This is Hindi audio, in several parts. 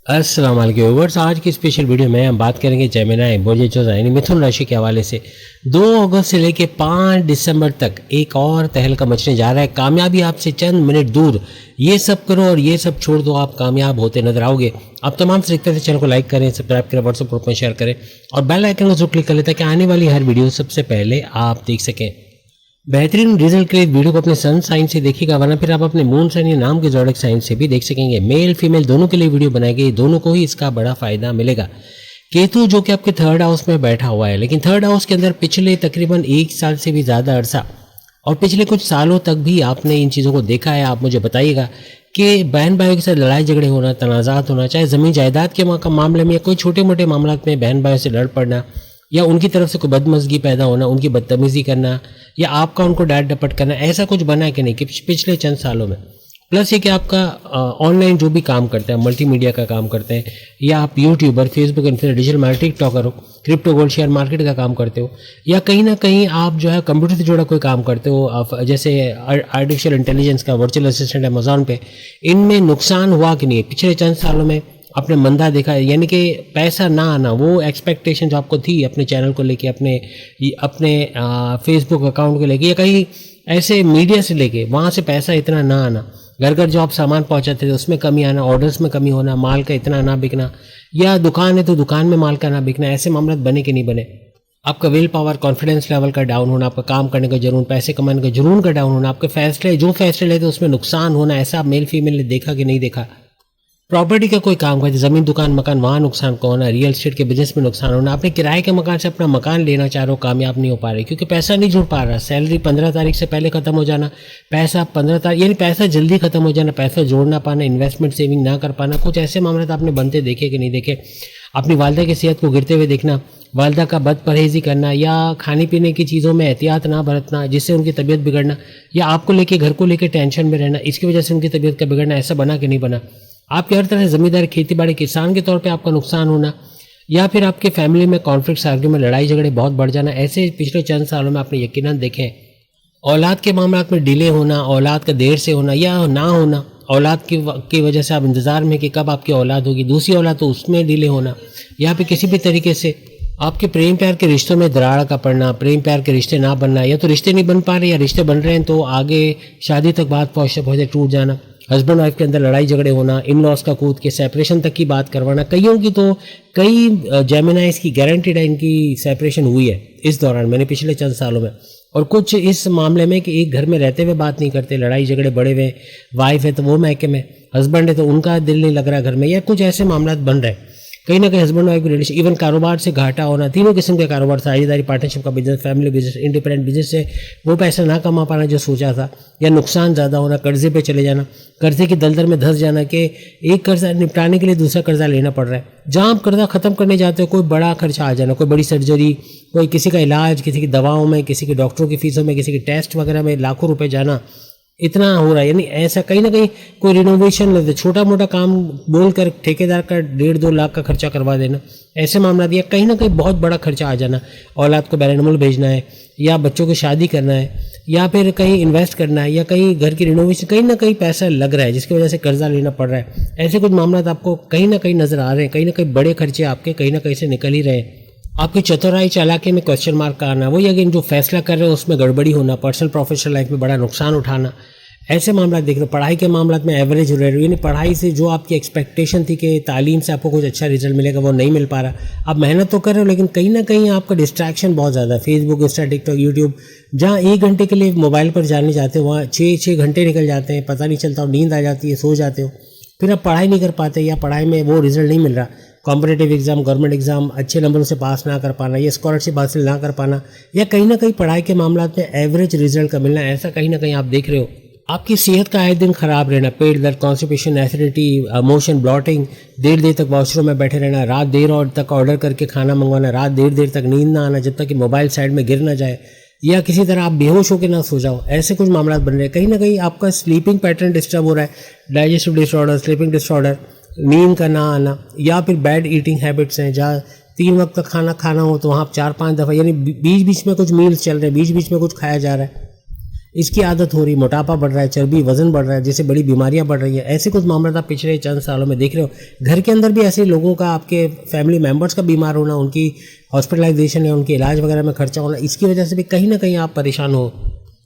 अस्सलाम वालेकुम व्यूअर्स। आज की स्पेशल वीडियो में हम बात करेंगे जेमिनी बोझेचोर यानी मिथुन राशि के हवाले से 2 अगस्त से लेकर 5 दिसंबर तक एक और तहलका मचने जा रहा है। कामयाबी आपसे चंद मिनट दूर। ये सब करो और ये सब छोड़ दो, आप कामयाब होते नजर आओगे। आप तमाम से रिक्वेस्ट है, चैनल को लाइक करें, सब्सक्राइब करें, व्हाट्सएप ग्रुप में शेयर करें और बेल आइकन को जरूर क्लिक कर लें ताकि आने वाली हर वीडियो सबसे पहले आप देख सकें। बेहतरीन रिजल्ट के लिए वीडियो को अपने सन साइन से देखिएगा, वरना फिर आप अपने मून साइन या नाम के जोड़क साइन से भी देख सकेंगे। मेल फीमेल दोनों के लिए वीडियो बनाई गई, दोनों को ही इसका बड़ा फायदा मिलेगा। केतु जो कि आपके 3rd हाउस में बैठा हुआ है, लेकिन 3rd हाउस के अंदर पिछले तकरीबन 1 साल से भी ज़्यादा अरसा और पिछले कुछ सालों तक भी आपने इन चीज़ों को देखा है। आप मुझे बताइएगा कि बहन भाइयों के साथ लड़ाई झगड़े होना, तनाज़ात होना, चाहे ज़मीन जायदाद के मामले में या कोई छोटे मोटे मामलों में बहन भाइयों से लड़ पड़ना या उनकी तरफ से कोई बदमज़गी पैदा होना, उनकी बदतमीज़ी करना या आपका उनको डांट डपट करना, ऐसा कुछ बना है कि नहीं कि पिछले चंद सालों में। प्लस ये कि आपका ऑनलाइन जो भी काम करते हैं, मल्टीमीडिया का काम करते हैं या आप YouTuber, Facebook influencer, digital marketing TikToker हो, क्रिप्टो गोल्ड शेयर मार्केट का काम करते हो या कहीं ना कहीं आप जो है कंप्यूटर से जुड़ा कोई काम करते हो, आप जैसे आर्टिफिशियल इंटेलिजेंस का वर्चुअल असिस्टेंट अमेजोन पे, इनमें नुकसान हुआ कि नहीं पिछले चंद सालों में? आपने मंदा देखा है, यानी कि पैसा ना आना, वो एक्सपेक्टेशन जो आपको थी अपने चैनल को लेके, अपने फेसबुक अकाउंट को लेके या कहीं ऐसे मीडिया से लेके, वहाँ से पैसा इतना ना आना, घर घर जो आप सामान पहुँचाते थे उसमें कमी आना, ऑर्डर्स में कमी होना, माल का इतना ना बिकना, या दुकान है तो दुकान में माल का ना बिकना, ऐसे मामले बने कि नहीं बने? आपका विल पावर, कॉन्फिडेंस लेवल का डाउन होना, आपका काम करने का जुनून, पैसे कमाने का जुनून का डाउन होना, आपके फैसले जो फैसले लेते उसमें नुकसान होना, ऐसा आप मेल फीमेल ने देखा कि नहीं देखा? प्रॉपर्टी का कोई काम करते, ज़मीन दुकान मकान, वहाँ नुकसान को होना, रियल एस्टेट के बिजनेस में नुकसान होना, आपने किराए के मकान से अपना मकान लेना चाह रहे हो, कामयाब नहीं हो पा रहे क्योंकि पैसा नहीं जुड़ पा रहा, सैलरी 15 तारीख से पहले ख़त्म हो जाना, पैसा 15 तारीख यानी पैसा जल्दी ख़त्म हो जाना, पैसा जोड़ ना पाना, इन्वेस्टमेंट सेविंग ना कर पाना, कुछ ऐसे मामले तो आपने बनते देखे कि नहीं देखे? अपनी वालदा की सेहत को गिरते हुए देखना, वालदा का बद परहेज़ी करना या खाने पीने की चीज़ों में एहतियात ना बरतना जिससे उनकी तबीयत बिगड़ना या आपको लेके घर को लेके टेंशन में रहना, इसकी वजह से उनकी तबीयत का बिगड़ना, ऐसा बना कि नहीं बना? आपके हर तरह से ज़मींदार, खेती बाड़ी, किसान के तौर पे आपका नुकसान होना या फिर आपके फैमिली में कॉन्फ्लिक्ट्स, आर्ग्यूमेंट, लड़ाई झगड़े बहुत बढ़ जाना, ऐसे पिछले चंद सालों में आपने यकीनन देखे हैं। औलाद के मामला में डिले होना, औलाद का देर से होना या ना होना, औलाद की वजह से आप इंतज़ार में कि कब आपकी औलाद होगी, दूसरी औलाद तो उसमें डिले होना या फिर किसी भी तरीके से आपके प्रेम प्यार के रिश्तों में दरार का पड़ना, प्रेम प्यार के रिश्ते ना बनना, या तो रिश्ते नहीं बन पा रहे या रिश्ते बन रहे हैं तो आगे शादी तक बात पहुँचते टूट जाना, हस्बैंड वाइफ के अंदर लड़ाई झगड़े होना, इन लॉस का कूद के सेपरेशन तक की बात करवाना। कईयों की तो कई जेमिनाइज की गारंटीड है इनकी सेपरेशन हुई है इस दौरान, मैंने पिछले चंद सालों में। और कुछ इस मामले में कि एक घर में रहते हुए बात नहीं करते, लड़ाई झगड़े बड़े हुए, वाइफ है तो वो मैके में, हस्बैंड है तो उनका दिल नहीं लग रहा घर में, या कुछ ऐसे मामला बन रहे हैं कहीं ना कहीं हस्बैंड वाइफ की रिलेशन, इवन कारोबार से घाटा होना, तीनों किस्म के कारोबार, साझेदारी, पार्टनरशिप का business, family business, independent business से वो पैसा ना कमा पाना जो सोचा था, या नुकसान ज़्यादा होना, कर्जे पे चले जाना, कर्जे की दलदल में धंस जाना कि एक कर्जा निपटाने के लिए दूसरा कर्जा लेना पड़ रहा है। जहाँ आप कर्जा ख़त्म करने जाते हो कोई बड़ा खर्चा आ जाना, कोई बड़ी सर्जरी, कोई किसी का इलाज, किसी की दवाओं में, किसी के डॉक्टरों की फीसों में, किसी के टेस्ट वगैरह में लाखों रुपये जाना, इतना हो रहा है। यानी ऐसा कहीं ना कहीं कोई रिनोवेशन लेते, छोटा मोटा काम बोलकर ठेकेदार का 1.5-2 लाख का खर्चा करवा देना, ऐसे मामला दिया, कहीं ना कहीं बहुत बड़ा खर्चा आ जाना, औलाद को बैरनमुल भेजना है या बच्चों की शादी करना है या फिर कहीं इन्वेस्ट करना है या कहीं घर की रिनोवेशन, कहीं ना कहीं पैसा लग रहा है जिसकी वजह से कर्जा लेना पड़ रहा है। ऐसे कुछ मामला आपको कहीं ना कहीं नज़र आ रहे हैं, कहीं ना कहीं बड़े खर्चे आपके कहीं ना कहीं से निकल ही रहे हैं। आपकी चतुराई चालाकी में क्वेश्चन मार्क का आना, वही अगेन जो फैसला कर रहे हो उसमें गड़बड़ी होना, पर्सनल प्रोफेशनल लाइफ में बड़ा नुकसान उठाना, ऐसे मामला देख रहे हो। पढ़ाई के मामला में एवरेज हो रहे हो, यानी पढ़ाई से जो आपकी एक्सपेक्टेशन थी कि तालीम से आपको कुछ अच्छा रिजल्ट मिलेगा वो नहीं मिल पा रहा। आप मेहनत तो कर रहे हो लेकिन कहीं ना कहीं आपका डिस्ट्रैक्शन बहुत ज़्यादा है, फेसबुक, इंस्टा, टिकटॉक, यूट्यूब, जहाँ 1 घंटे के लिए मोबाइल पर जाने जाते हो वहाँ 6 घंटे निकल जाते हैं, पता नहीं चलता, नींद आ जाती है, सो जाते हो, फिर आप पढ़ाई नहीं कर पाते या पढ़ाई में वो रिजल्ट नहीं मिल रहा। कॉम्पिटेटिव एग्जाम, गवर्नमेंट एग्जाम अच्छे नंबरों से पास ना कर पाना या स्कॉलरशिप हासिल ना कर पाना या कहीं ना कहीं पढ़ाई के मामला में एवरेज रिजल्ट का मिलना, ऐसा कहीं ना कहीं आप देख रहे हो। आपकी सेहत का आए दिन खराब रहना, पेट दर्द, कॉन्स्टिपेशन, एसिडिटी, मोशन, ब्लॉटिंग, देर देर तक वॉशरूम में बैठे रहना, रात देर और तक ऑर्डर करके खाना मंगवाना, रात देर देर तक नींद ना आना जब तक कि मोबाइल साइड में गिर ना जाए या किसी तरह आप बेहोश होकर ना सो जाओ, ऐसे कुछ मामला बन रहे हैं। कहीं ना कहीं आपका स्लीपिंग पैटर्न डिस्टर्ब हो रहा है, डाइजेस्टिव डिसऑर्डर, स्लीपिंग डिसऑर्डर, नींद का ना आना या फिर बैड ईटिंग हैबिट्स हैं, जहाँ 3 वक्त का खाना खाना हो तो वहाँ आप 4-5 दफ़ा, यानी बीच बीच में कुछ मील्स चल रहे हैं, बीच बीच में कुछ खाया जा रहा है, इसकी आदत हो रही, मोटापा बढ़ रहा है, चर्बी वजन बढ़ रहा है, जैसे बड़ी बीमारियां बढ़ रही हैं, ऐसे कुछ मामला आप पिछले चंद सालों में देख रहे हो। घर के अंदर भी ऐसे लोगों का, आपके फैमिली मेम्बर्स का बीमार होना, उनकी हॉस्पिटलाइजेशन या उनके इलाज वगैरह में खर्चा होना, इसकी वजह से भी कहीं ना कहीं आप परेशान हो।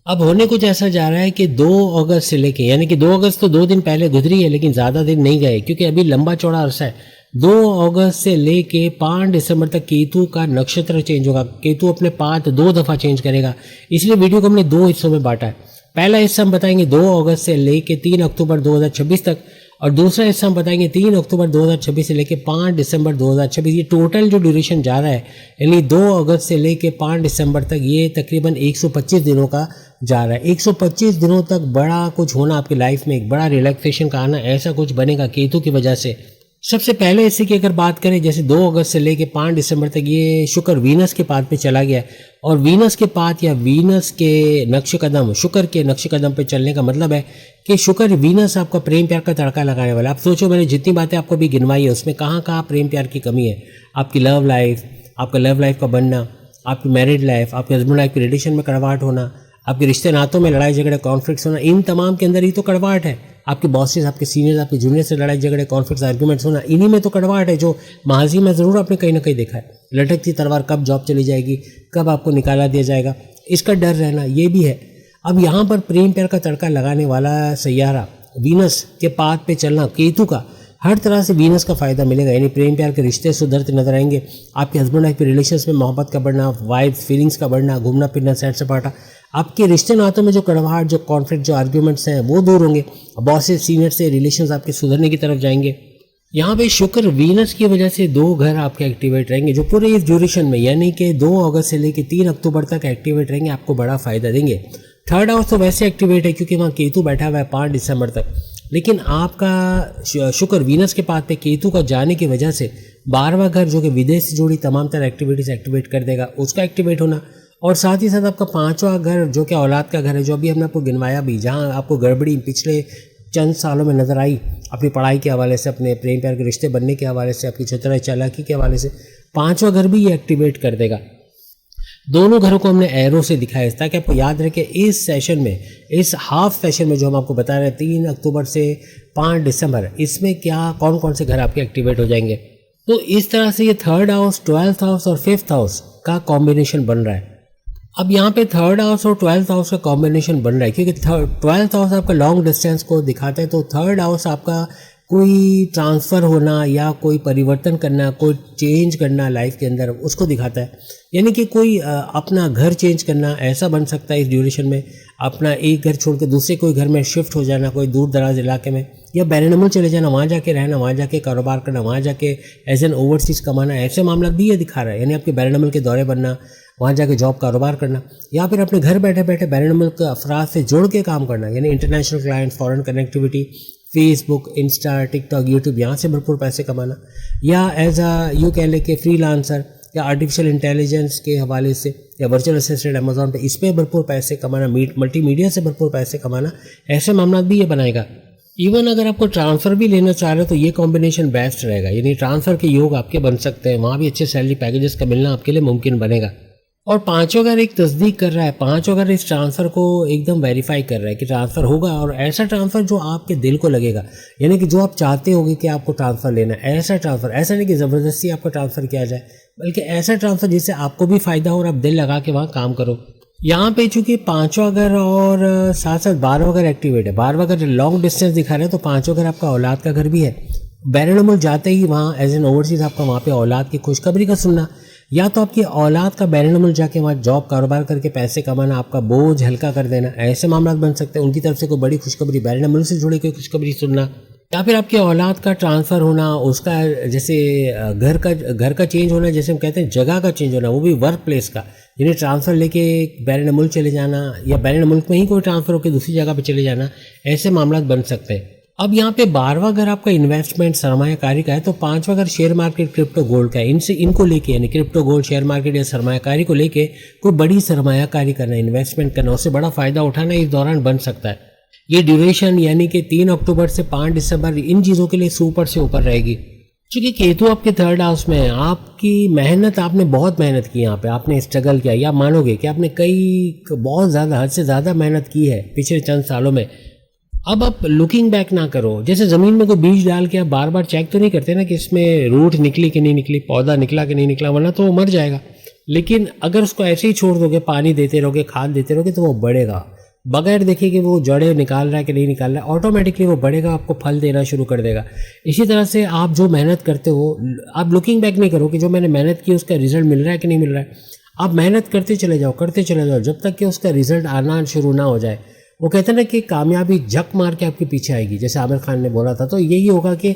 अब होने कुछ ऐसा जा रहा है कि 2 अगस्त से लेके, यानी कि 2 अगस्त तो 2 दिन पहले गुजरी है, लेकिन ज़्यादा दिन नहीं गए क्योंकि अभी लंबा चौड़ा अरसा है। 2 अगस्त से लेके 5 दिसंबर तक केतु का नक्षत्र चेंज होगा। केतु अपने पाथ 2 दफ़ा चेंज करेगा, इसलिए वीडियो को हमने 2 हिस्सों में बांटा है। पहला हिस्सा हम बताएंगे 2 अगस्त से लेके 3 अक्टूबर 2026 तक, और दूसरा हिस्सा हम बताएंगे 3 अक्टूबर 2026 से लेके 5 दिसंबर 2026। ये टोटल जो ड्यूरेशन जा रहा है, यानी 2 अगस्त से लेके 5 दिसंबर तक, ये तकरीबन 125 दिनों का जा रहा है। 125 दिनों तक बड़ा कुछ होना आपकी लाइफ में, एक बड़ा रिलैक्सेशन का आना, ऐसा कुछ बनेगा केतु की वजह से। सबसे पहले इसी की अगर बात करें, जैसे 2 अगस्त से लेके 5 दिसंबर तक ये शुक्र वीनस के पाथ पे चला गया, और वीनस के पाथ या वीनस के नक्श कदम, शुक्र के नक्श कदम पे चलने का मतलब है कि शुक्र वीनस आपका प्रेम प्यार का तड़का लगाने वाला। आप सोचो, मैंने जितनी बातें आपको भी गिनवाई है उसमें कहाँ कहाँ प्रेम प्यार की कमी है। आपकी लव लाइफ, आपका लव लाइफ का बनना, आपकी मैरिड लाइफ, आपके हस्बैंड लाइफ के रिलेशन में कड़वाहट होना, आपके रिश्ते नातों में लड़ाई झगड़े कॉन्फ्लिक्ट्स होना, इन तमाम के अंदर ही तो कड़वाहट है। आपके बॉसेस, आपके सीनियर्स, आपके जूनियर से लड़ाई झगड़े कॉन्फ्लिक्ट्स आर्ग्यूमेंट्स होना, इन्हीं में तो कड़वाहट है, जो माजी में ज़रूर आपने कहीं ना कहीं देखा है। लटकती तलवार, कब जॉब चली जाएगी, कब आपको निकाला दिया जाएगा, इसका डर रहना, ये भी है। अब यहाँ पर प्रेम प्यार का तड़का लगाने वाला सैयारा वीनस के पाथ पे चलना, केतु का, हर तरह से वीनस का फ़ायदा मिलेगा, यानी प्रेम प्यार के रिश्ते सुधरते नजर आएंगे। आपके हस्बैंड वाइफ के रिलेशंस में मोहब्बत का बढ़ना, वाइफ फीलिंग्स का बढ़ना, घूमना फिरना, सैर सपाटा, आपके रिश्ते नातों में जो कड़वाहट, जो कॉन्फ्लिक्ट, जो आर्ग्यूमेंट्स हैं वो दूर होंगे। बॉसेस, सीनियर से रिलेशंस आपके सुधरने की तरफ जाएंगे। यहाँ पे शुक्र वीनस की वजह से 2 घर आपके एक्टिवेट रहेंगे, जो पूरे इस ड्यूरेशन में, यानी कि 2 अगस्त से लेकर 3 अक्टूबर तक एक्टिवेट रहेंगे, आपको बड़ा फ़ायदा देंगे। 3rd हाउस तो वैसे एक्टिवेट है क्योंकि वहाँ केतु बैठा हुआ है 5 दिसंबर तक, लेकिन आपका शुक्र वीनस के पाथ पे केतु का जाने की वजह से 12वां घर, जो कि विदेश से जुड़ी तमाम तरह एक्टिविटीज़ एक्टिवेट कर देगा, उसका एक्टिवेट होना, और साथ ही साथ आपका 5वां घर, जो कि औलाद का घर है, जो अभी हमने आपको गिनवाया भी, जहाँ आपको गड़बड़ी पिछले चंद सालों में नज़र आई, अपनी पढ़ाई के हवाले से, अपने प्रेम प्यार के रिश्ते बनने के हवाले से, आपकी चतुराई चालाकी के हवाले से, 5वां घर भी ये एक्टिवेट कर देगा। दोनों घरों को हमने एरो से दिखाया ताकि आपको याद रहे कि इस सेशन में, इस हाफ सेशन में जो हम आपको बता रहे हैं 3 अक्टूबर से 5 दिसंबर, इसमें क्या कौन कौन से घर आपके एक्टिवेट हो जाएंगे। तो इस तरह से ये 3rd हाउस, 12th हाउस और 5th हाउस का कॉम्बिनेशन बन रहा है। अब यहाँ पे 3rd हाउस और 12th हाउस का कॉम्बिनेशन बन रहा है क्योंकि 12th हाउस आपका लॉन्ग डिस्टेंस को दिखाता है, तो 3rd हाउस आपका कोई ट्रांसफ़र होना या कोई परिवर्तन करना, कोई चेंज करना लाइफ के अंदर, उसको दिखाता है। यानी कि कोई अपना घर चेंज करना ऐसा बन सकता है इस ड्यूरेशन में, अपना एक घर छोड़ के दूसरे कोई घर में शिफ्ट हो जाना, कोई दूर दराज इलाके में, या बैरनमुल्क चले जाना, वहाँ जाके रहना, वहाँ जाके कारोबार करना, वहाँ जाके एज एन ओवरसीज़ कमाना, ऐसे मामला भी ये दिखा रहा है। यानी आपके बैरनमुल्क के दौरे बनना, वहाँ जाके जॉब कारोबार करना, या फिर अपने घर बैठे बैठे बैरनमुल्क के अफराद से जुड़ के काम करना, यानी international clients, foreign connectivity, Facebook, Insta, TikTok, YouTube, यहाँ से भरपूर पैसे कमाना, या एज यू कह ले के फ्रीलांसर, या आर्टिफिशियल इंटेलिजेंस के हवाले से, या वर्चुअल असिस्टेंट अमेजोन पे, इस पर भरपूर पैसे कमाना, मल्टीमीडिया से भरपूर पैसे कमाना, ऐसे मामला भी ये बनाएगा। इवन अगर आपको ट्रांसफ़र भी लेना चाह रहे हो तो ये कॉम्बिनेशन बेस्ट रहेगा, यानी ट्रांसफ़र के योग आपके बन सकते हैं, वहाँ भी अच्छे सैलरी पैकेजेस का मिलना आपके लिए मुमकिन बनेगा। और 5वां घर एक तस्दीक कर रहा है, 5वां घर इस ट्रांसफ़र को एकदम वेरीफाई कर रहा है कि ट्रांसफ़र होगा, और ऐसा ट्रांसफ़र जो आपके दिल को लगेगा, यानी कि जो आप चाहते होगे कि आपको ट्रांसफ़र लेना है, ऐसा ट्रांसफ़र, ऐसा नहीं कि ज़बरदस्ती आपका ट्रांसफ़र किया जाए, बल्कि ऐसा ट्रांसफ़र जिससे आपको भी फ़ायदा हो और आप दिल लगा के वहाँ काम करो। यहाँ पे चूँकि 5वां घर और साथ साथ 12वां घर एक्टिवेट है, 12वां घर लॉन्ग डिस्टेंस दिखा रहे हैं, तो 5वां घर आपका औलाद का घर भी है। बैरनमुल्क जाते ही वहाँ एज एन ओवरसीज़ आपका वहाँ पे औलाद की खुशखबरी का सुनना, या तो आपकी औलाद का बैरनमुल्क जाके वहाँ जॉब कारोबार करके पैसे कमाना, आपका बोझ हल्का कर देना, ऐसे मामला बन सकते हैं। उनकी तरफ से कोई बड़ी खुशखबरी, बैरनमुल्क से जुड़ी कोई खुशखबरी सुनना, या फिर आपके औलाद का ट्रांसफ़र होना, उसका जैसे घर का चेंज होना, जैसे हम कहते हैं जगह का चेंज होना, वो भी वर्क प्लेस का, यानी ट्रांसफ़र लेके बैरनमुल्क चले जाना, या बैरनमुल्क में ही कोई ट्रांसफ़र होकर दूसरी जगह पे चले जाना, ऐसे मामला बन सकते हैं। अब यहाँ पे 12वां घर आपका इन्वेस्टमेंट सरमायाकारी का है, तो 5वां घर शेयर मार्केट, क्रिप्टो, गोल्ड का है। इनको लेके, यानी क्रिप्टो, गोल्ड, शेयर मार्केट या सरमायाकारी को लेके कोई बड़ी सरमायाकारी करना, इन्वेस्टमेंट करना, उससे बड़ा फ़ायदा उठाना इस दौरान बन सकता है। ये ड्यूरेशन यानी कि 3 अक्टूबर से 5 दिसंबर इन चीज़ों के लिए सुपर से ऊपर रहेगी। चूंकि केतु आपके थर्ड हाउस में है, आपकी मेहनत, आपने बहुत मेहनत की, यहाँ पे आपने स्ट्रगल किया, या मानोगे कि आपने बहुत ज़्यादा, हद से ज़्यादा मेहनत की है पिछले चंद सालों में। अब आप लुकिंग बैक ना करो। जैसे ज़मीन में कोई बीज डाल के आप बार बार चेक तो नहीं करते ना कि इसमें रूट निकली कि नहीं निकली, पौधा निकला कि नहीं निकला, वरना तो वो मर जाएगा। लेकिन अगर उसको ऐसे ही छोड़ दोगे, पानी देते रहोगे, खाद देते रहोगे, तो वो बढ़ेगा बगैर देखे कि वो जड़ें निकाल रहा है कि नहीं निकाल रहा है, ऑटोमेटिकली वो बढ़ेगा, आपको फल देना शुरू कर देगा। इसी तरह से आप जो मेहनत करते हो, आप लुकिंग बैक नहीं करो कि जो मैंने मेहनत की उसका रिजल्ट मिल रहा है कि नहीं मिल रहा है। आप मेहनत करते चले जाओ, करते चले जाओ, जब तक कि उसका रिजल्ट आना शुरू ना हो जाए। वो कहते हैं ना कि कामयाबी झक मार के आपके पीछे आएगी, जैसे आमिर खान ने बोला था। तो यही होगा कि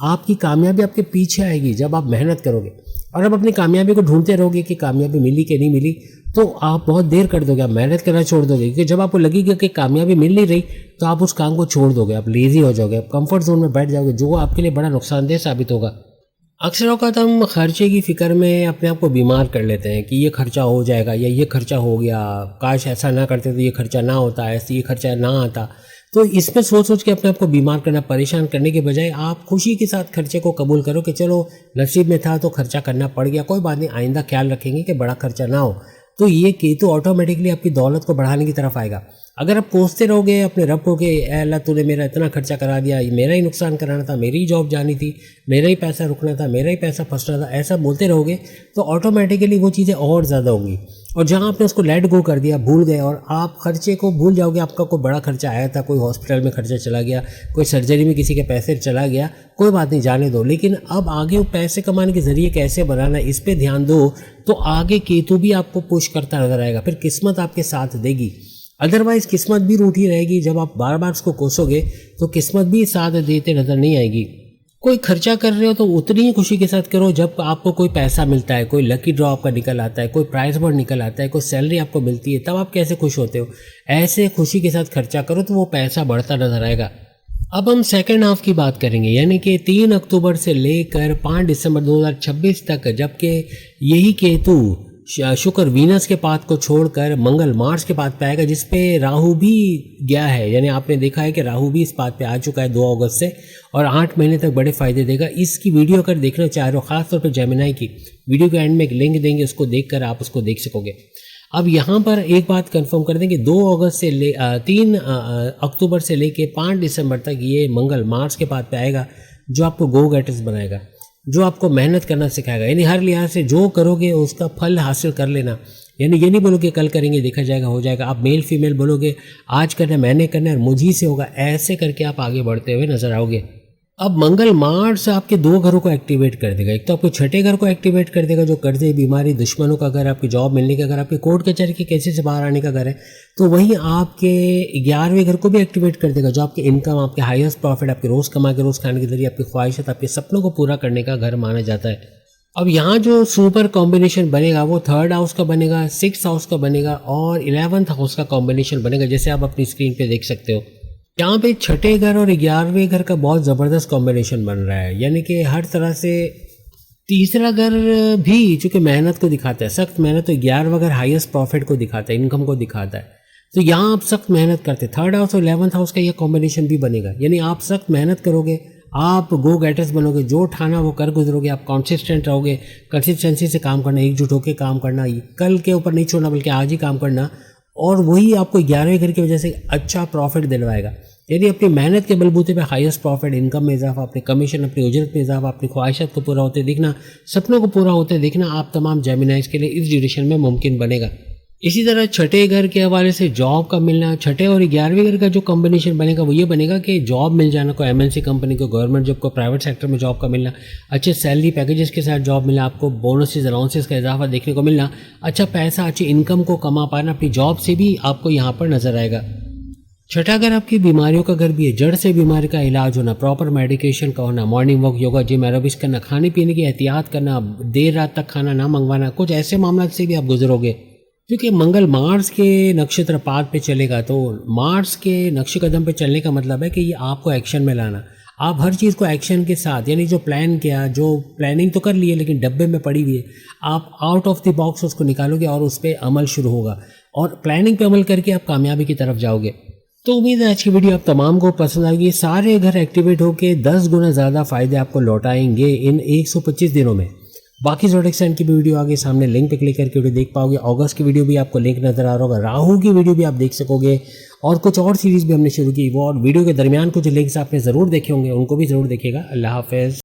आपकी कामयाबी आपके पीछे आएगी जब आप मेहनत करोगे। और अब अपनी कामयाबी को ढूंढते रहोगे कि कामयाबी मिली कि नहीं मिली, तो आप बहुत देर कर दोगे, आप मेहनत करना छोड़ दोगे। क्योंकि जब आपको लगेगा कि कामयाबी मिल नहीं रही, तो आप उस काम को छोड़ दोगे, आप लेजी हो जाओगे, आप कंफर्ट जोन में बैठ जाओगे, जो आपके लिए बड़ा नुकसानदेह साबित होगा। अक्सर औक़ात हम खर्चे की फ़िक्र में अपने आप को बीमार कर लेते हैं कि ये खर्चा हो जाएगा या ये खर्चा हो गया, काश ऐसा ना करते तो ये खर्चा ना होता, ऐसे ये खर्चा ना आता। तो इसमें सोच सोच के अपने आप को बीमार करना, परेशान करने के बजाय आप खुशी के साथ खर्चे को कबूल करो कि चलो नसीब में था तो खर्चा करना पड़ गया, कोई बात नहीं, आइंदा ख्याल रखेंगे कि बड़ा खर्चा ना हो। तो ये केतु ऑटोमेटिकली आपकी दौलत को बढ़ाने की तरफ आएगा। अगर आप कोसते रहोगे अपने रब को कि अल्लाह तूने मेरा इतना खर्चा करा दिया, मेरा ही नुकसान कराना था, मेरी ही जॉब जानी थी, मेरा ही पैसा रुकना था, मेरा ही पैसा फंसना था, ऐसा बोलते रहोगे तो ऑटोमेटिकली वो चीज़ें और ज़्यादा होंगी। और जहाँ आपने उसको लेट गो कर दिया, भूल गए, और आप खर्चे को भूल जाओगे, आपका कोई बड़ा खर्चा आया था, कोई हॉस्पिटल में खर्चा चला गया, कोई सर्जरी में किसी के पैसे चला गया, कोई बात नहीं, जाने दो। लेकिन अब आगे वो पैसे कमाने के ज़रिए कैसे बनाना, इस पर ध्यान दो, तो आगे केतु भी आपको पुश करता नजर आएगा, फिर किस्मत आपके साथ देगी। अदरवाइज किस्मत भी रूठी रहेगी, जब आप बार बार उसको कोसोगे तो किस्मत भी साथ देते नजर नहीं आएगी। कोई खर्चा कर रहे हो तो उतनी ही खुशी के साथ करो जब आपको कोई पैसा मिलता है, कोई लकी ड्रॉ आपका निकल आता है, कोई प्राइज बोर्ड निकल आता है, कोई सैलरी आपको मिलती है, तब आप कैसे खुश होते हो। ऐसे खुशी के साथ खर्चा करो तो वो पैसा बढ़ता नजर आएगा। अब हम सेकेंड हाफ की बात करेंगे, यानी कि 3 अक्टूबर से लेकर 5 दिसंबर 2026 तक, जबकि यही केतु शुक्र वीनस के पाथ को छोड़कर मंगल मार्स के पाथ पे आएगा, जिसपे राहु भी गया है। यानी आपने देखा है कि राहु भी इस पाथ पे आ चुका है 2 अगस्त से, और 8 महीने तक बड़े फायदे देगा। इसकी वीडियो अगर देखना चाह रहे हो, खासतौर पर जेमिनाई की, वीडियो के एंड में एक लिंक देंगे, उसको देखकर आप उसको देख सकोगे। अब यहाँ पर एक बात कंफर्म कर दें कि 3 अक्टूबर से लेके 5 दिसंबर तक ये मंगल मार्स के पाथ पे आएगा, जो आपको गो गेटर्स बनाएगा, जो आपको मेहनत करना सिखाएगा। यानी हर लिहाज से जो करोगे उसका फल हासिल कर लेना। यानी ये नहीं बोलोगे कल करेंगे, देखा जाएगा, हो जाएगा। आप मेल फीमेल बोलोगे, आज करना, मैंने करना है, मुझी से होगा, ऐसे करके आप आगे बढ़ते हुए नजर आओगे। अब मंगल मार्स आपके 2 घरों को एक्टिवेट कर देगा। एक तो आपको छठे घर को एक्टिवेट कर देगा, जो कर्जे, बीमारी, दुश्मनों का घर, आपकी जॉब मिलने का घर, आपके कोर्ट कचहरी के केसेस से बाहर आने का घर है। तो वहीं आपके 11वें घर को भी एक्टिवेट कर देगा, जो आपके इनकम, आपके हाईएस्ट प्रॉफिट, आपके रोज़ कमा के रोज़ खाने के जरिए आपकी ख्वाहिशात, आपके सपनों को पूरा करने का घर माना जाता है। अब यहाँ जो सुपर कॉम्बिनेशन बनेगा वो 3rd हाउस का बनेगा, 6th हाउस का बनेगा और 11th हाउस का कॉम्बिनेशन बनेगा, जैसे आप अपनी स्क्रीन पे देख सकते हो। यहाँ पे छठे घर और 11वें घर का बहुत ज़बरदस्त कॉम्बिनेशन बन रहा है। यानी कि हर तरह से तीसरा घर भी चूँकि मेहनत को दिखाता है, सख्त मेहनत, तो 11वां घर हाईएस्ट प्रॉफिट को दिखाता है, इनकम को दिखाता है। तो यहाँ आप सख्त मेहनत करते, 3rd हाउस और 11th हाउस का यह कॉम्बिनेशन भी बनेगा। यानी आप सख्त मेहनत करोगे, आप गो गेटर्स बनोगे, जो ठाना वो कर गुजरोगे, आप कॉन्सिस्टेंट रहोगे, कंसिस्टेंसी से काम करना, एकजुट होकर काम करना, कल के ऊपर नहीं छोड़ना बल्कि आज ही काम करना, और वही आपको 11वें घर की वजह से अच्छा प्रॉफिट दिलवाएगा। यदि अपनी मेहनत के बलबूते पे हाईएस्ट प्रॉफिट, इनकम में इजाफा, अपने कमीशन, अपनी उजरत में इजाफा, अपनी ख्वाहिशात को पूरा होते दिखना, सपनों को पूरा होते दिखना, आप तमाम जेमिनाइज के लिए इस ड्यूरेशन में मुमकिन बनेगा। इसी तरह छठे घर के हवाले से जॉब का मिलना, छठे और 11वें घर का जो कॉम्बिनेशन बनेगा वो ये बनेगा कि जॉब मिल जाना, कोई एमएनसी कंपनी को, गवर्नमेंट जॉब को, प्राइवेट सेक्टर में जॉब का मिलना, अच्छे सैलरी पैकेजेस के साथ जॉब मिलना, आपको बोनसेस, अलाउंसेस का इजाफा देखने को मिलना, अच्छा पैसा, अच्छी इनकम को कमा पाना अपनी जॉब से भी आपको यहाँ पर नजर आएगा। छठा घर आपकी बीमारियों का घर भी है, जड़ से बीमारी का इलाज होना, प्रॉपर मेडिकेशन का होना, morning walk, yoga, gym, aerobics करना, खाने पीने की एहतियात करना, देर रात तक खाना ना मंगवाना, कुछ ऐसे मामला से भी आप गुजरोगे। क्योंकि मंगल मार्स के नक्षत्र पाद पे चलेगा, तो मार्स के नक्श कदम पे चलने का मतलब है कि ये आपको एक्शन में लाना। आप हर चीज़ को एक्शन के साथ, यानी जो प्लान किया, जो प्लानिंग तो कर ली है लेकिन डब्बे में पड़ी हुई है, आप आउट ऑफ द बॉक्स उसको निकालोगे और उस पर अमल शुरू होगा, और प्लानिंग पे अमल करके आप कामयाबी की तरफ जाओगे। तो उम्मीद है आज की वीडियो आप तमाम को पसंद आएगी। सारे घर एक्टिवेट होके 10 गुना ज़्यादा फायदे आपको लौटाएंगे इन 125 दिनों में। बाकी ज़ोडिएक साइन की भी वीडियो आगे सामने लिंक पे क्लिक करके वीडियो देख पाओगे। अगस्त की वीडियो भी आपको लिंक नजर आ रहा होगा। राहु की वीडियो भी आप देख सकोगे और कुछ और सीरीज भी हमने शुरू की वो, और वीडियो के दरमियान कुछ लिंक्स आपने ज़रूर देखे होंगे, उनको भी ज़रूर देखिएगा। अल्लाह हाफिज़।